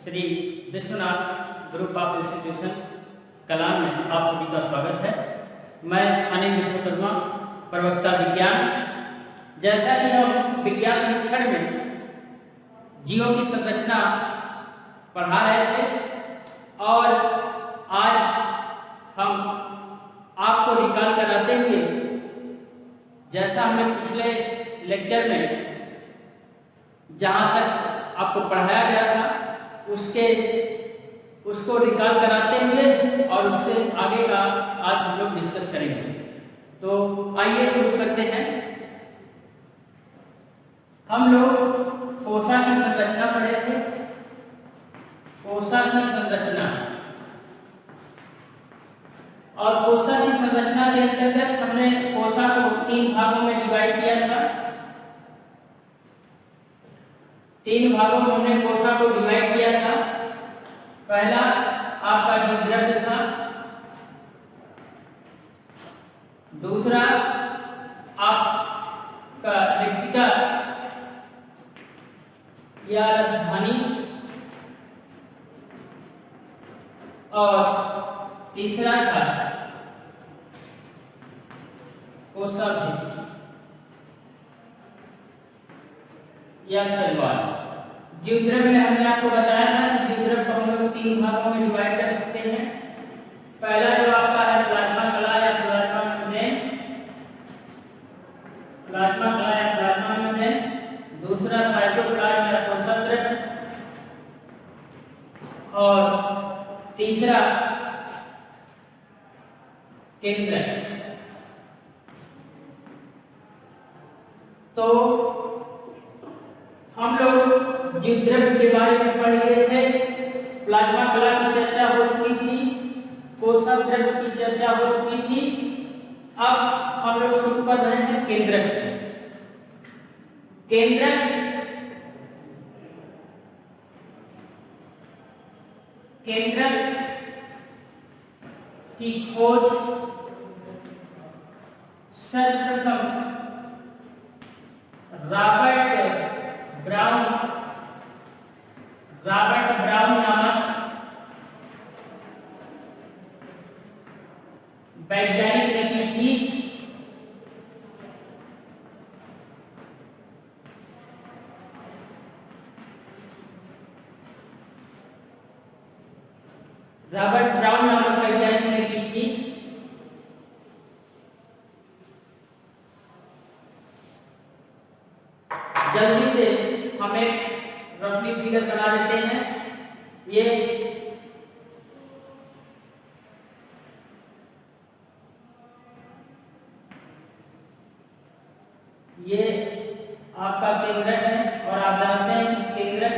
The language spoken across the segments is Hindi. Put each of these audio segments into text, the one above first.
Shri Vishwanath group of institution Kalam में आप सभी का स्वागत है। मैं अनिल विश्वकर्मा, प्रवक्ता विज्ञान। जैसा कि हम विज्ञान शिक्षण में जीवों की संरचना पढ़ा रहे थे और आज हम आपको रिकॉल कराते हुए, जैसा हमने पिछले लेक्चर में जहाँ तक आपको पढ़ाया गया था उसको रिकॉल कराते हुए और उससे आगे का आज हम लोग डिस्कस करेंगे। तो आइए शुरू करते हैं। हम लोग कोशा की संरचना पढ़े थे। कोशा की संरचना और कोशा की संरचना के अंतर्गत हमने कोशा को 3 भागों में डिवाइड किया था। 3 भागों में हमने कोशा को डिवाइड किया था। पहला आपका द्विद्रव्य था, दूसरा आपका रिक्तिका या रसधानी और तीसरा था कोशाभिन्न या शैवाल। द्विद्रव्य में हमने आपको बताया था कि द्विद्रव्य को हम लोग 3 भागों में डिवाइड कर सकते हैं। पहला जो आपका है प्लाज्मा कला या प्लाज्मा मेम्ब्रेन, प्लाज्मा कला या प्लाज्मा मेम्ब्रेन, दूसरा साइटोप्लाज्म या कोशद्रव्य और तीसरा केंद्रक। तो हम लोग द्विद्रव्य के बारे में पढ़ रहे थे। प्लाज्मा कला की चर्चा हो चुकी थी, कोशद्रव्य की चर्चा हो चुकी थी। अब हम लोग शुरू कर रहे हैं केंद्रक से। केंद्रक की खोज सर्वप्रथम रॉबर्ट ब्राउन नामक वैज्ञानिक ने की थी। रॉबर्ट ब्राउन नामक वैज्ञानिक ने की थी। जल्दी से हम एक रफली फिगर बना लेते हैं। ये आपका केंद्रक है और आप जानते हैं कि केंद्रक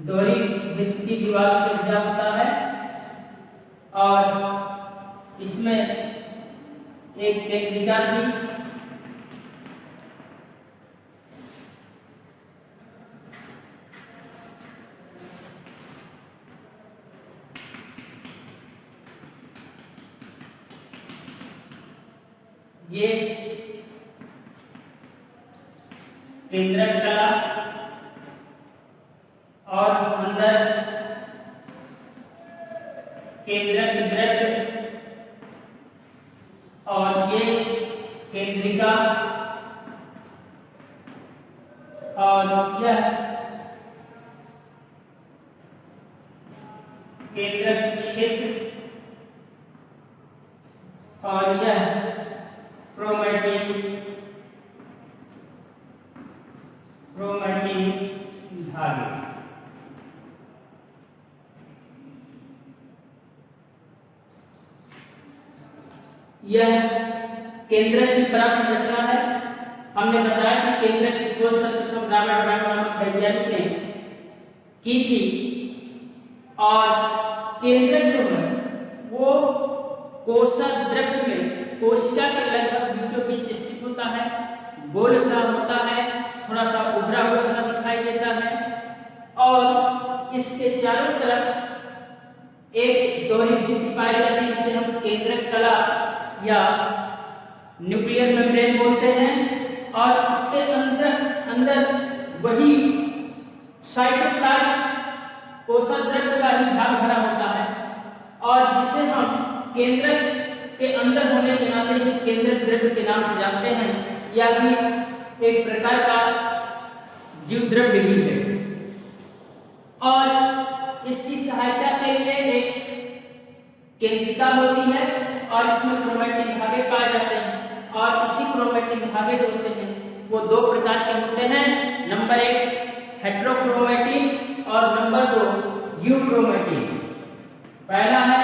दोहरी भित्ति की दीवार से जुड़ा होता है और इसमें एक केंद्रिका थी। ये केंद्रक कला और अंदर केंद्रक द्रव्य और ये केंद्रिका और यह केंद्रक क्षेत्र और यह क्रोमैटिन धागे। यह केंद्रक की तरह संरचना है। हमने बताया कि केंद्रक की खोज सर्वप्रथम रॉबर्ट ब्राउन नामक वैज्ञानिक ने की थी और केंद्रक जो है वो कोशद्रव्य में कोशिका के लगभग बीचों बीच स्थित होता है, गोल सा होता है, थोड़ा सा उभरा हुआ सा दिखाई देता है और इसके चारों तरफ एक दोहरी भित्ति पाई जाती है जिसे हम केंद्रक कला या न्यूक्लियर मेम्ब्रेन बोलते हैं और इसके अंदर वही साइटोप्लाज्म कोशाद्रव्य का ही भाग भरा होता है और जिसे हम केंद्रक के अंदर होने के नाते इसे केंद्रक द्रव्य के नाम से जानते हैं। यह भी एक प्रकार का जीव द्रव्य ही है और इसकी सहायता के लिए एक केंद्रिका होती है और इसमें क्रोमैटिन धागे पाए जाते हैं और इसी क्रोमैटिन धागे जो होते हैं वो दो प्रकार के होते हैं। नंबर 1 हेटेरोक्रोमैटिन और नंबर 2 यूक्रोमैटिन। पहला है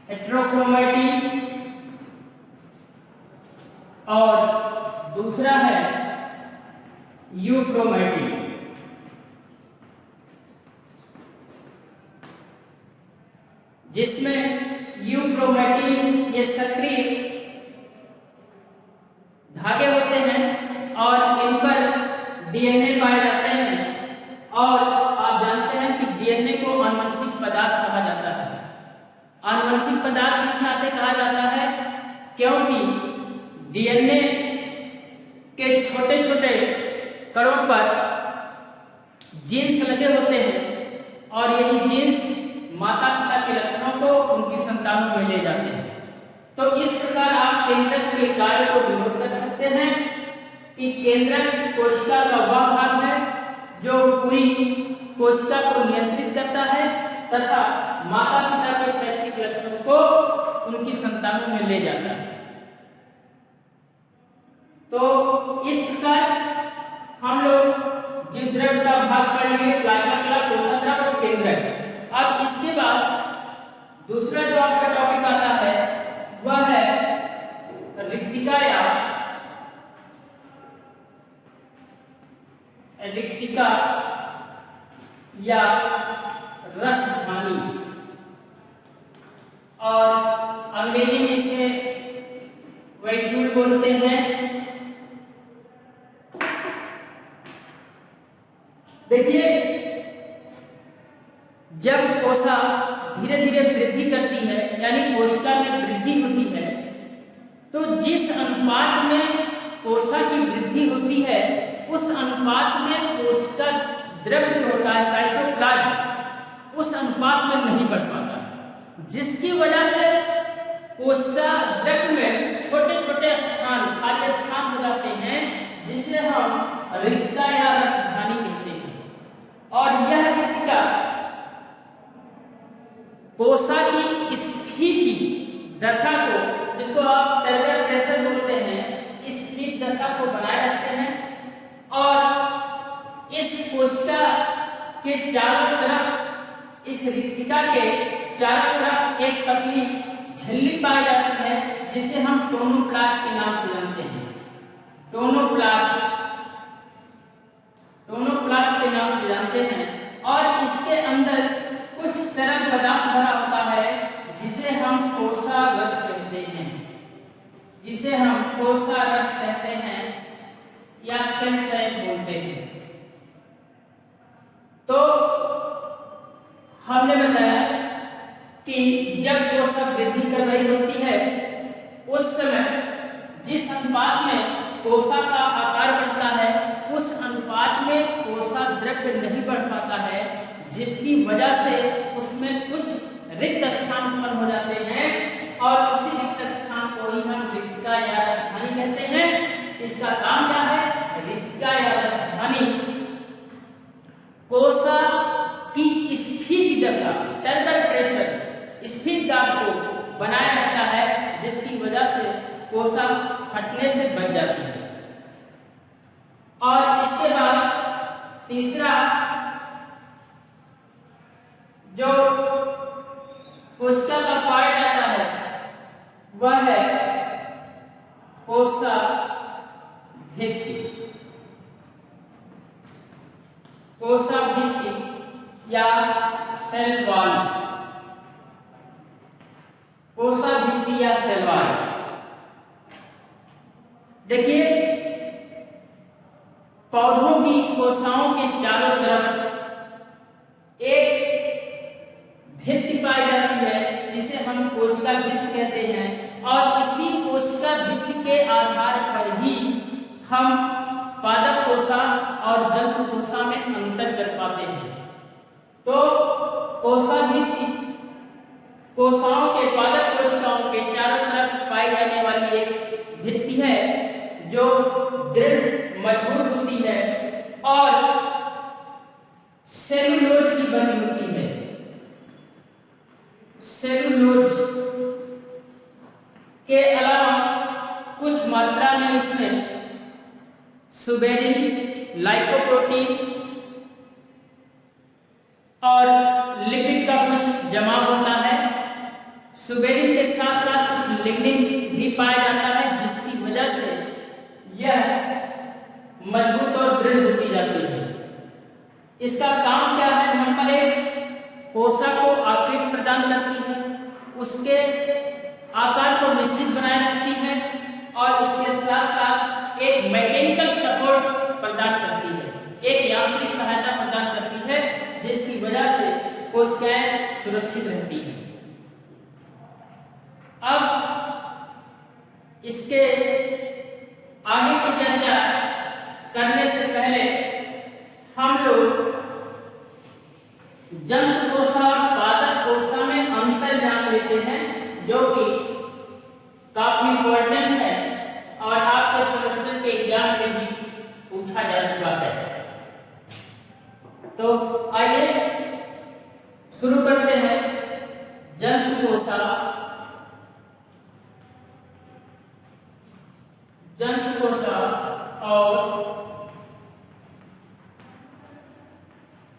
हेटेरोक्रोमैटिन और दूसरा है यूक्रोमैटिन। जिसमें यूक्रोमैटिन ये सक्रिय धागे होते हैं और इन पर डीएनए पाए जाते हैं और आप जानते हैं कि डीएनए को आनुवंशिक पदार्थ कहा जाता है। आनुवंशिक पदार्थ इस नाते कहा जाता है क्योंकि डीएनए के छोटे छोटे कणों पर जीन्स लगे होते हैं और यही जीन्स माता पिता के लक्षणों को उनकी संतानों में ले जाते हैं। तो इस प्रकार आप केंद्रक के कार्य को विरोध कर सकते हैं कि केंद्रक कोशिका का वह भाग है जो पूरी कोशिका को नियंत्रित करता है तथा माता पिता के पैतृक लक्षणों को उनकी संतानों में ले जाता है। तो इस प्रकार हम लोग जीव द्रव्य का भाग पढ़ लिए, प्लाज्मा कला, कोशाद्रव्य और केंद्रक। अब इसके बाद दूसरा जो आपका टॉपिक आता है वह है रिक्तिका या रसधानी और अंग्रेजी में इसे वेट्यूल बोलते हैं। देखिए, जब कोशिका धीरे धीरे वृद्धि करती है यानी कोशिका में वृद्धि होती है तो जिस अनुपात में कोशिका की वृद्धि होती है उस अनुपात में कोशिका द्रव्य होता है साइटोप्लाज्म उस अनुपात में नहीं बढ़ पाता, जिसकी वजह से कोशिका द्रव्य में छोटे छोटे स्थान खाली स्थान हो जाते हैं जिसे हम रिक्तिका या रसधानी कहते हैं। और यह रिक्तिका कोशिका की स्थिति दशा को, जिसको आप टेलर प्रेशर बोलते हैं, स्थिर दशा को बनाए रखते हैं और इस कोशिका के चारों तरफ, इस रिक्तिका के चारों तरफ एक पतली झिल्ली पाई जाती है जिसे हम टोनोप्लास्ट के नाम से जानते हैं। टोनोप्लास्ट के नाम से जानते हैं और इसके अंदर कुछ तरल पदार्थ भरा होता है जिसे हम कोशिका रस कहते हैं या सेल बोलते हैं। तो हमने बताया कि जब कोशिका वृद्धि कर रही होती है उस समय जिस अनुपात में कोशिका का आकार बढ़ता है उस अनुपात में कोशिका द्रव्य नहीं बढ़ पाता है, जिसकी वजह से उसमें कुछ रिक्त स्थान उत्पन्न हो जाते हैं और उसी रिक्त स्थान को ही हम रिक्तिका या रसधानी कहते हैं। इसका काम क्या है? रिक्तिका या रसधानी कोशिका की स्थिर दशा, टेलर प्रेशर, स्थिर दाब को बनाए रखता है, जिसकी वजह से कोशिका फटने से बच जाती है। और इसके बाद तीसरा जो कोशिका का पार्ट आता है वह है कोशिका भित्ति। कोशिका भित्ति या सेल वॉल, कोशिका भित्ति या सेल वॉल। देखिए, पौधों की कोशिकाओं के चारों तरफ एक भित्ति पाई जाती है जिसे हम कोशिका भित्ति कहते हैं और इसी कोशिका भित्ति के आधार पर ही हम पादप कोशिका और और जंतु कोशा में अंतर कर पाते हैं। तो कोशा भित्ति कोशाओं के पादप कोशिकाओं के चारों तरफ पाई जाने वाली एक भित्ति है जो दृढ़ मजबूत होती है और सेलुलोज की बनी होती है। सेलुलोज के अलावा कुछ मात्रा में इसमें सुबेरिन, लाइकोप्रोटीन और लिपिड का कुछ जमा होता है। सुबेरिन के साथ साथ कुछ लिग्निन भी पाया जाता है, जिसकी वजह से यह मजबूत और दृढ़ होती जाती है। इसका काम क्या है? नंबर एक, कोशा को आकृति प्रदान करती है, उसके आकार को निश्चित बनाए रखती है और इसके साथ साथ एक मैकेनिकल सपोर्ट प्रदान करती है, एक यांत्रिक सहायता प्रदान करती है, जिसकी वजह से कोशिकाएं सुरक्षित रहती हैं। अब इसके आगे की चर्चा करने से पहले हम लोग जंतु कोशा और पादप कोशा में अंतर जान लेते हैं, जो कि काफी इंपॉर्टेंट है और आपके सेमेस्टर के एग्जाम में भी पूछा जा चुका है। तो आइए शुरू करते हैं। जंतु कोशा और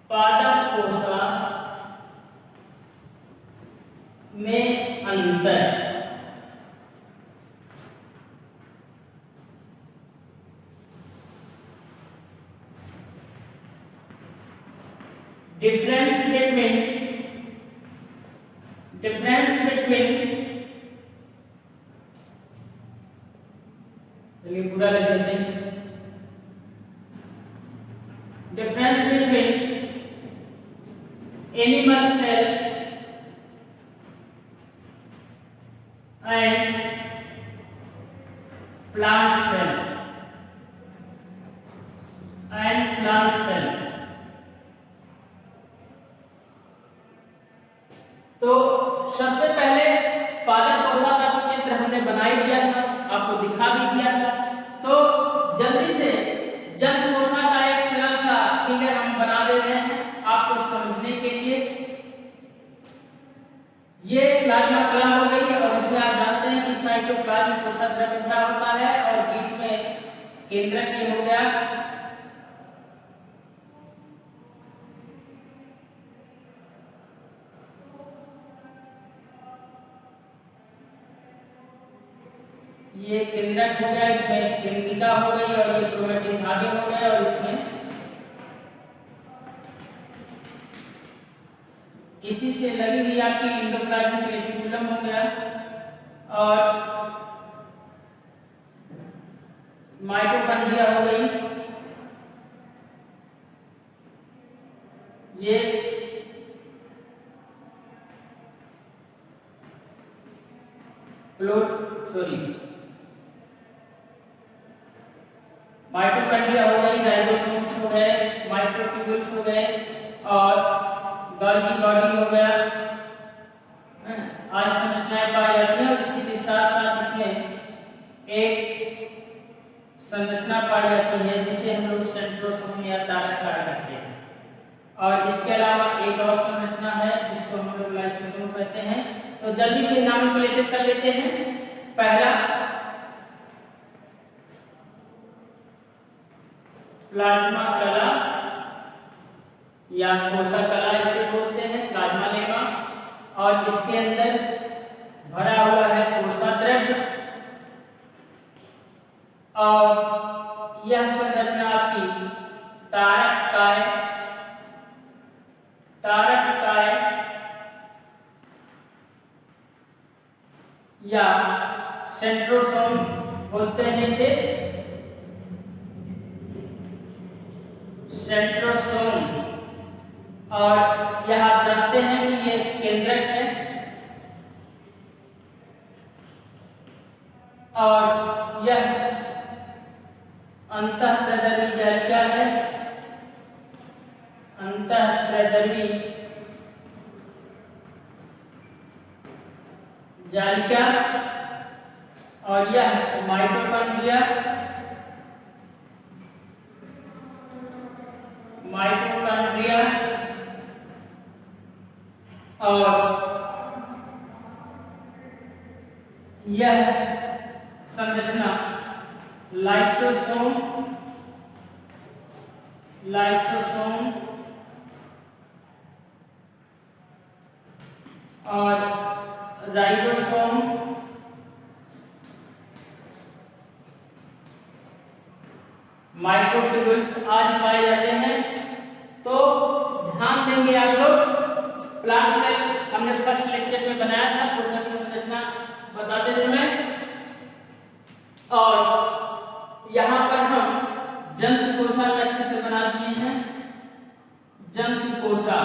पादप कोशा में अंतर। difference between चलिए पूरा लिख देते हैं। difference between animal cell and plant cell तो सबसे पहले पादप कोशा का चित्र हमने बना ही दिया था, आपको दिखा भी दिया था। तो जल्दी से जंतु कोशा का एक सरल सा फिगर हम बना दे रहे हैं आपको समझने के लिए। ये प्लाज्मा कला हो गई और इसमें आप जानते हैं कि साइटोप्लाज्म कोशिका जुड़ा होता है और बीच में केंद्रक ये हो गया। ये केंद्रक हो गया, इसमें केंद्रिका हो गई और ये क्रोमैटिन धागे हो गए और इसमें इसी से लगी हुई आपकी एंडोप्लाज्मिक रेटिकुलम हो गया और माइटोकॉन्ड्रिया हो गई। ये माइटोकॉन्ड्रिया हो गई, राइबोसोम्स हो गए, माइक्रोट्यूब्यूल्स हो गए और गोल्गी बॉडी हो गया। आज संरचनाएं पाई जाती हैं और इसी के साथ साथ इसमें एक संरचना पाई जाती है जिसे हम लोग सेंट्रोसोम या तारक कहते हैं। और इसके अलावा एक और संरचना है जिसको हम लोग लाइसोसोम कहते हैं। तो जल्दी से नाम कर लेते हैं। पहला प्लाज्मा कला या कोशा कला इसे बोलते हैं, प्लाज्मा लेमा, और इसके अंदर भरा हुआ है कोशा द्रव्य और यह संरचना आपकी तारक काय या सेंट्रोसोम बोलते हैं इसे, सेंट्रोसोम। और यह आप जानते हैं कि ये केंद्रक है और यह अंतःप्रदर्वी जालिका है अंतःप्रद्रवी जालिका और यह माइटोकॉन्ड्रिया और यह संरचना लाइसोसोम और राइबोसोम माइक्रोट्यूब्यूल्स आज पाए जाते हैं। तो ध्यान देंगे आप लोग, प्लांट सेल हमने फर्स्ट लेक्चर में बनाया था कोशिका की संरचना बताते समय, और यहाँ पर हम जंतु कोशा का चित्र बना दिए हैं। जंतु कोशा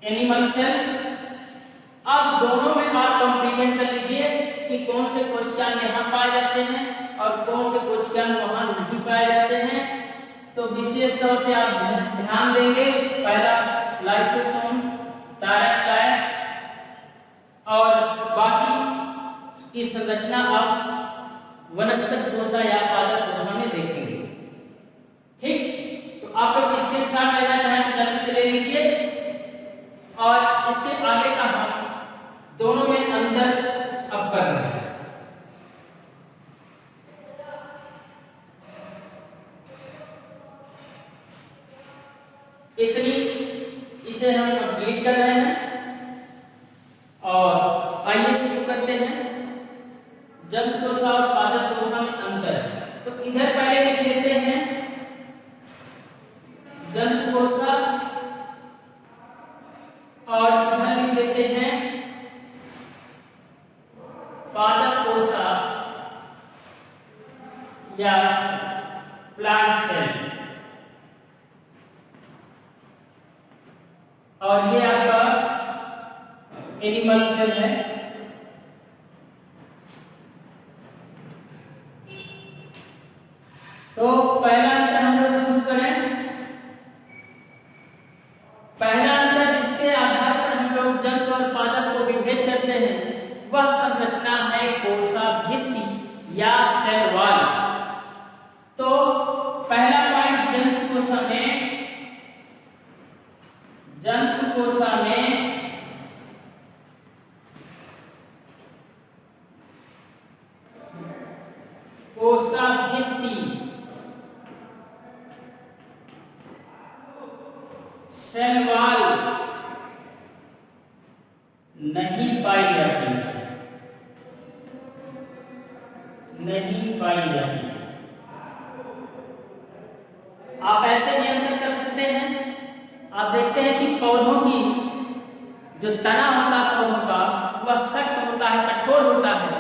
एनिमल सेल। अब दोनों में आप कंपेयर कर लीजिए कि कौन से कोशिकाएं यहाँ पाए जाते हैं और कौन से कोशिकाएं वहां नहीं पाए जाते हैं। तो विशेष तौर से आप ध्यान देंगे, पहला लाइसोसोम और बाकी की संरचना आप वनस्पति कोशा या पादप कोशा में देखेंगे। ठीक, तो आप लोग इसके साथ लेना चाहें जल्दी से ले लीजिए, और इसके आगे का हम दोनों में अंतर अब कर रहे हैं। इतनी इसे हम कंप्लीट कर रहे हैं, और आइए शुरू करते हैं। जंतु कोशा और पादप कोशा में अंतर, तो इधर पहले लिख लेते हैं जंतु कोशा और इधर लिख लेते हैं पादप कोशा या प्लांट सेल। और ये आपका एनिमल सेल है। तो पहला अंतर हम लोग शुरू करें। पहला अंतर जिसके आधार पर हम लोग जंतु और पादप को विभेद करते हैं वह संरचना है कोशा भित्ति या सेल वॉल। तो पहला पॉइंट जंतु कोशा में कोशा भित्ति सेल वॉल नहीं पाई जाती है। आप ऐसे नियंत्रण कर सकते हैं। आप देखते हैं कि पौधों की जो तना होता है पौधों का वह सख्त होता है, कठोर होता है,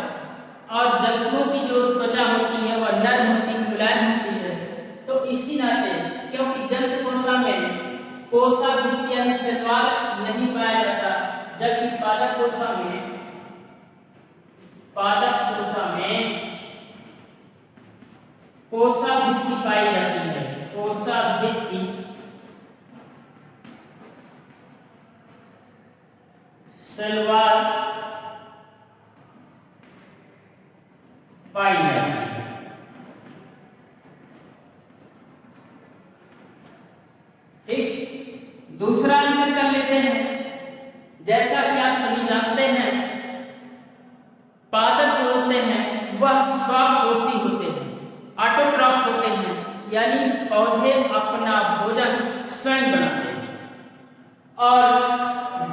और जंतुओं की जो त्वचा होती है वह नरम होती है, मुलायम होती है। तो इसी नाते क्योंकि जंतु कोशा में कोशा भित्ति यानी सेल वॉल नहीं पाया जाता, जबकि पादप कोशा में कोशा भित्ति पाई जाती है। कोशा भित्ति सेल वॉल पाई जाती है। ठीक, दूसरा अंतर कर लेते हैं। जैसा कि आप सभी जानते हैं पादप जो होते हैं वह स्वकोशी होते हैं, ऑटोट्रॉफ्स होते हैं, यानी पौधे अपना भोजन स्वयं बनाते हैं। और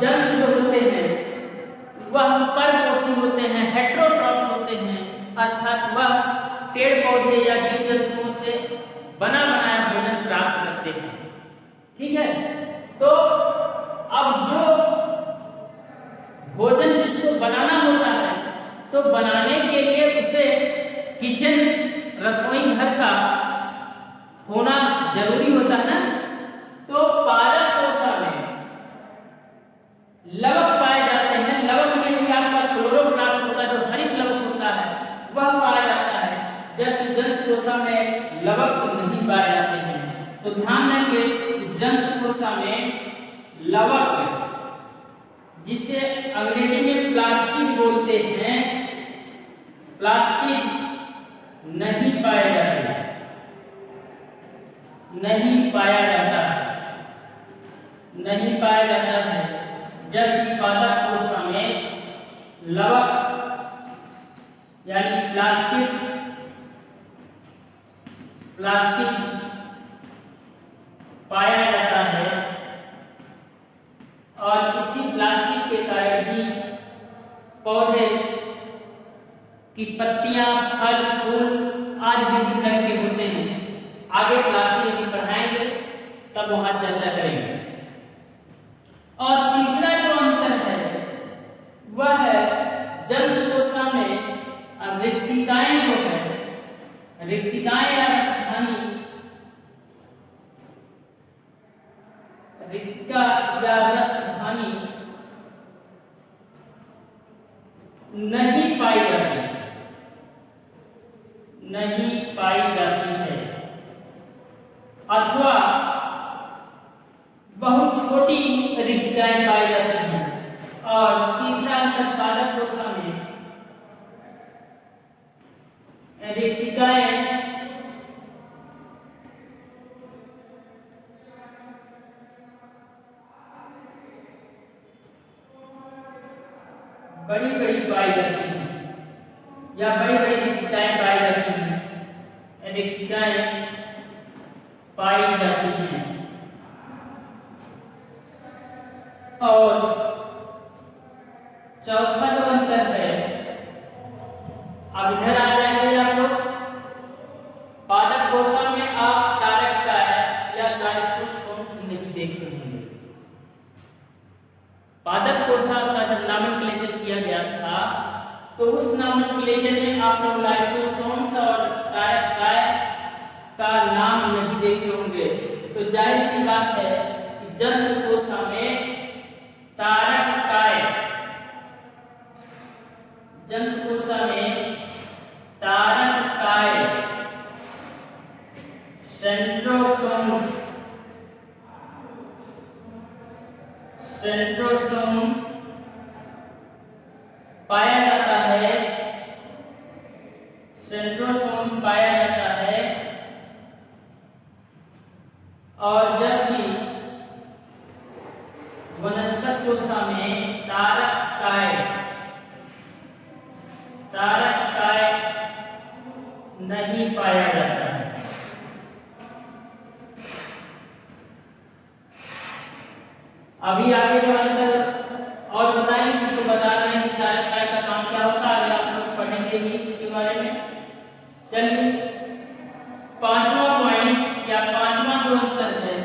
जंतु जो होते हैं वह परपोषी होते हैं, हेटेरोट्रॉफ्स होते हैं, अर्थात वह पेड़ पौधे या जीव जंतुओं से बना बनाया भोजन प्राप्त करते हैं। ठीक है, तो अब जो भोजन जिसको बनाना होता है तो बनाने के लिए उसे किचन रसोई घर का होना जरूरी होता है ना। तो पादप कोशा में लवक पाए जाते हैं। लवक में ही आपका क्लोरोप्लास्ट होता है, जो हरित लवक होता है वह पाया जाता है, जबकि जंतु कोशा में लवक नहीं पाए जाते हैं। तो तो ध्यान देंगे जंतुकोशा में लवक, जिसे अंग्रेजी में प्लास्टिक बोलते हैं, प्लास्टिक नहीं पाया जाता है, नहीं पाया जाता है। जबकि पादप कोशा में लवक यानी प्लास्टिक पाया जाता है और इसी प्लास्टिक के कारण ही पौधे की पत्तियां, फल, फूल आदि विभिन्न रंग के होते हैं। आगे क्लास में भी पढ़ाएंगे, तब वहां चर्चा करेंगे। और तीसरा जो अंतर है वह है जंतुकोशा में रिक्तिकाएं जो है, रिक्तिकाएं या रसधानी, रिक्तिका या रसधानी नहीं पाई जाती है अथवा बहुत छोटी रिक्तिकाएं पाई जाती हैं। और तीसरा अंतर पादप कोशा में रिक्तिकाएं बड़ी बड़ी पाई जाती हैं या बड़ी बड़ी रिक्तिकाएं पाई जाती हैं, रिक्तिकाएं पाई जाती हैं। और चौथा जो अंतर है, अब इधर आ जाएंगे आप लोग, पादप कोशा में आप तारककाय या लाइसोसोम्स नहीं देखे होंगे। पादप कोशा का जब नॉमेनक्लेचर किया गया था तो उस नॉमेनक्लेचर में आप लोग लाइसोसोम्स और तारककाय का नाम नहीं देखे होंगे। तो जाहिर सी बात है कि जंतुकोशा में तारककाय, जंतुकोशा में तारककाय, सेंट्रोसोम्स, सेंट्रोसोम पाया जाता है, सेंट्रोसोम पाया जाता है। और जबकि वनस्पति कोशा में तारककाय नहीं पाया जाता है। अभी आगे जो अंतर और बताएंगे, जिसको बता रहे हैं कि तारककाय का काम क्या होता है, आगे आप लोग पढ़ेंगे भी इसके बारे में। चलिए पांचवा पॉइंट या पांचवा जो अंतर है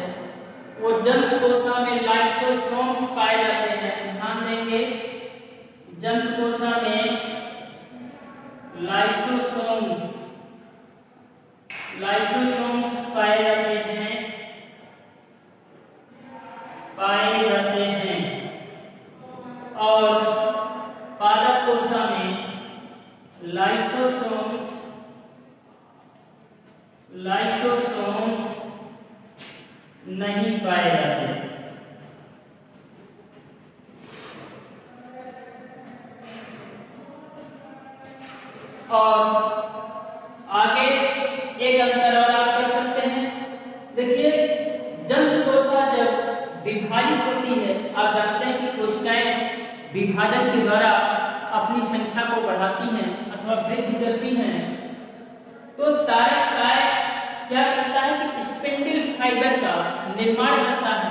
वो जंतुकोशा में लाइसोसोम्स पाए जाते हैं। ध्यान देंगे, जंतुकोशा में लाइसोसोम्स पाए जाते हैं और पादप कोशा में लाइसोसोम्स नहीं पाए जाते। और आगे एक अंतर और आप कर सकते हैं। देखिए, जंतुकोशा जब विभाजित होती है, आप जानते हैं कि कोशिकाएं विभाजन के द्वारा अपनी संख्या को बढ़ाती हैं अथवा वृद्धि करती हैं। तो तारककाय क्या करता है कि स्पिंडल फाइबर का निर्माण करता है,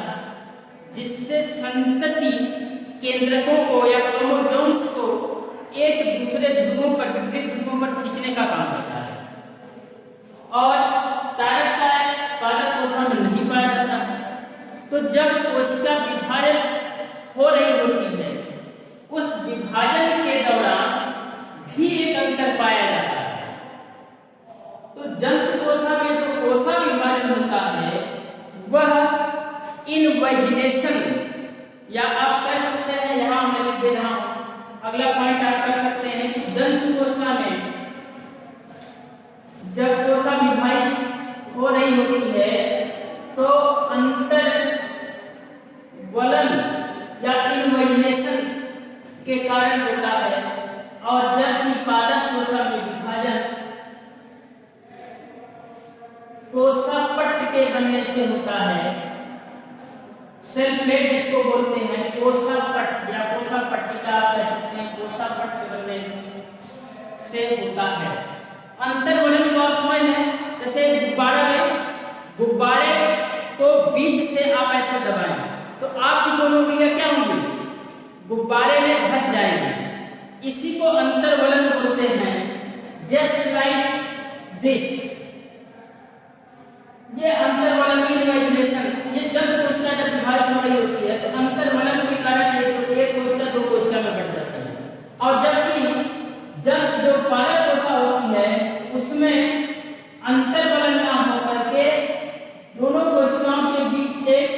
जिससे संतति केंद्रकों को या क्रोमोसोम्स को एक दूसरे ध्रुवों पर, विपरीत ध्रुवों पर खींचने का काम करता है। और तारककाय पादप कोशा में नहीं पाया जाता है। तो जब कोशिका विभाजन हो रही होती है, उस विभाजन के दौरान भी एक अंतर पाया जाता है। तो जंतुकोशा में जो कोशा विभाजन होता है वह इनवेजिनेशन, या आप कह सकते हैं, यहां मैं लिख दे रहा हूं, अगला पॉइंट आप कर सकते हैं कि जंतुकोशा में जब कोशा विभाजित हो रही होती है के बनने से होता है। सेल प्लेट जिसको बोलते हैं, कोसा पट या कोसा पट्टिका आप कह सकते हैं, कोसा पट के बनने से होता है। अंतर्वलन को आप समझ लें, जैसे गुब्बारा है, गुब्बारे को बीच से आप ऐसे दबाएं तो आपकी दोनों उंगलियां क्या होंगी, गुब्बारे में फंस जाएंगी। इसी को अंतर्वलन बोलते हैं। जस्ट लाइक दिस, ये अंतर्वलन की इमेजिनेशन, ये जब कोशिका जब विभाजित हो रही होती है तो अंतर्वलन के कारण एक कोशिका दो कोशिका में बढ़ जाती है। और जब जो पालक कोशिका होती है उसमें अंतर्वलन ना होकर के दोनों कोशिकाओं के बीच एक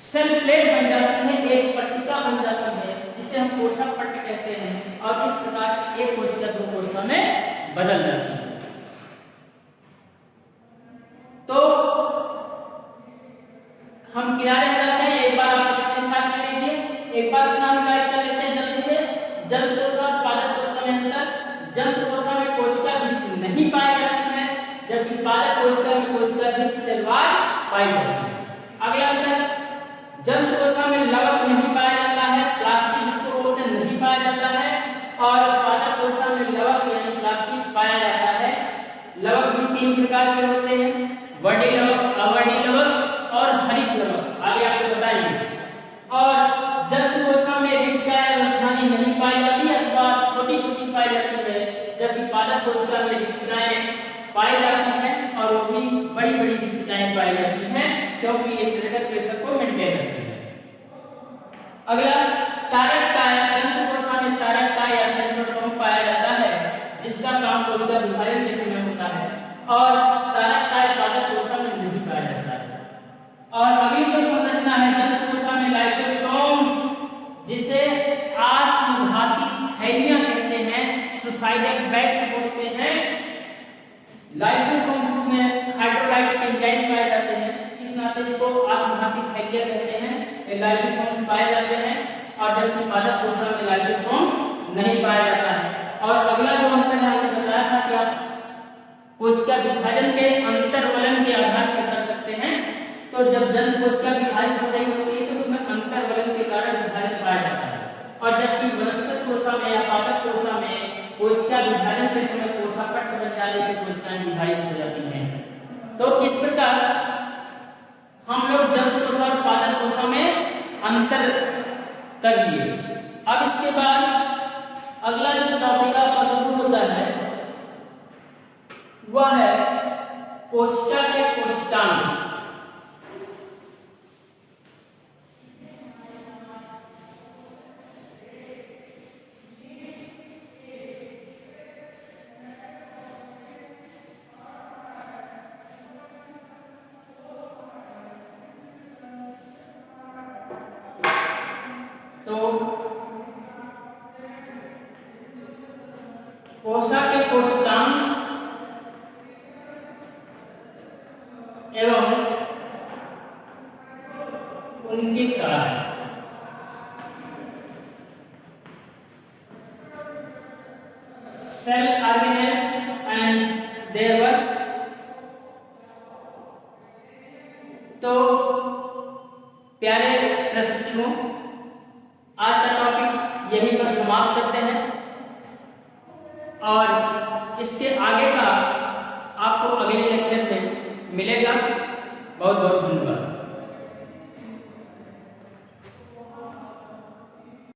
सेल प्लेट बन जाती है, एक पट्टिका बन जाती है, जिसे हम कोशिका पट्ट कहते हैं। और इस प्रकार एक कोशिका दो कोशिका में बदल जाती है। तो हम किनारे जाते हैं, एक बार आप इसके साथ कर लीजिए, एक बार नाम गाइड कर लेते हैं जल्दी से। जंतु कोशिका पालक कोशिका में अंतर, जंतु कोशिका में कोशिका भित्ति नहीं पाई जाती है, जबकि पालक कोशिका में कोशिका भित्ति सेल वॉल पाई जाती है। अगला अंतर, जंतु कोशिका में लवक नहीं पाया जाता है, प्लास्टिक जिसको बोलते हैं नहीं पाया जाता है, और पालक कोशिका में लवक यानी प्लास्टिक पाया जाता है। लवक भी तीन प्रकार के होते हैं, वर्णी लवक, अवर्णी लवक और हरित लवक, आगे आपको बताएंगे। और जंतु कोशिका में रिक्तियां राजधानी नहीं पाई जाती अथवा छोटी छोटी पाई जाती है, जबकि पालक कोशिका में रिक्तियां पाई जाती हैं और वो भी बड़ी बड़ी रिक्तियां पाई जाती हैं, क्योंकि ये ब्लड प्रेशर को मेंटेन रखती है। अगला तारक काय, जंतु कोशिका में तारक काय या सेंट्रोसोम पाया जाता है, जिसका काम कोशिका विभाजन के समय होता है, और तारक काय पालक कोशिका में नहीं पाया जाता है। और अगली जो संरचना है जंतु कोशिका में लाइसोसोम्स, जिसे आत्मघाती थैलियां कहते हैं, सुसाइडल बैग्स बोलते हैं। लाइसोसोम्स में हाइड्रोलाइटिक एंजाइम पाए जाते हैं, इस नाते इसको आत्मघाती थैलियां कहते हैं। ये लाइसोसोम्स पाए जाते हैं, और जबकि पालक कोशिका में लाइसोसोम्स नहीं पाया जाता है। और अगला जो अंतर है आपने बताया था कि आप कोशिका विभाजन के अंतर्वलन के आधार पर कर सकते हैं। तो जब जंतु कोशिका विभाजित हो रही होती है तो उसमें अंतर्वलन के कारण विभाजन पाया जाता है, और जबकि वनस्पति कोशिका में या पादप कोशिका में कोशिका विभाजन के समय कोशिका पट्ट बन जाने से कोशिकाएं विभाजित हो जाती हैं। तो इस प्रकार हम लोग जंतु कोशिका और पादप कोशिका में अंतर कर लिए। अब इसके बाद अगला जो टॉपिक आपका शुरू होता है वह है कोशिका के कोशिकांग। तो कोशिका के कोशिकांग एवं उनकी कारण, cell organelles and their works. तो प्यारे प्रशिक्षुओं, आज का टॉपिक यहीं पर समाप्त करते हैं, और इसके आगे का आपको अगले लेक्चर में मिलेगा। बहुत बहुत धन्यवाद।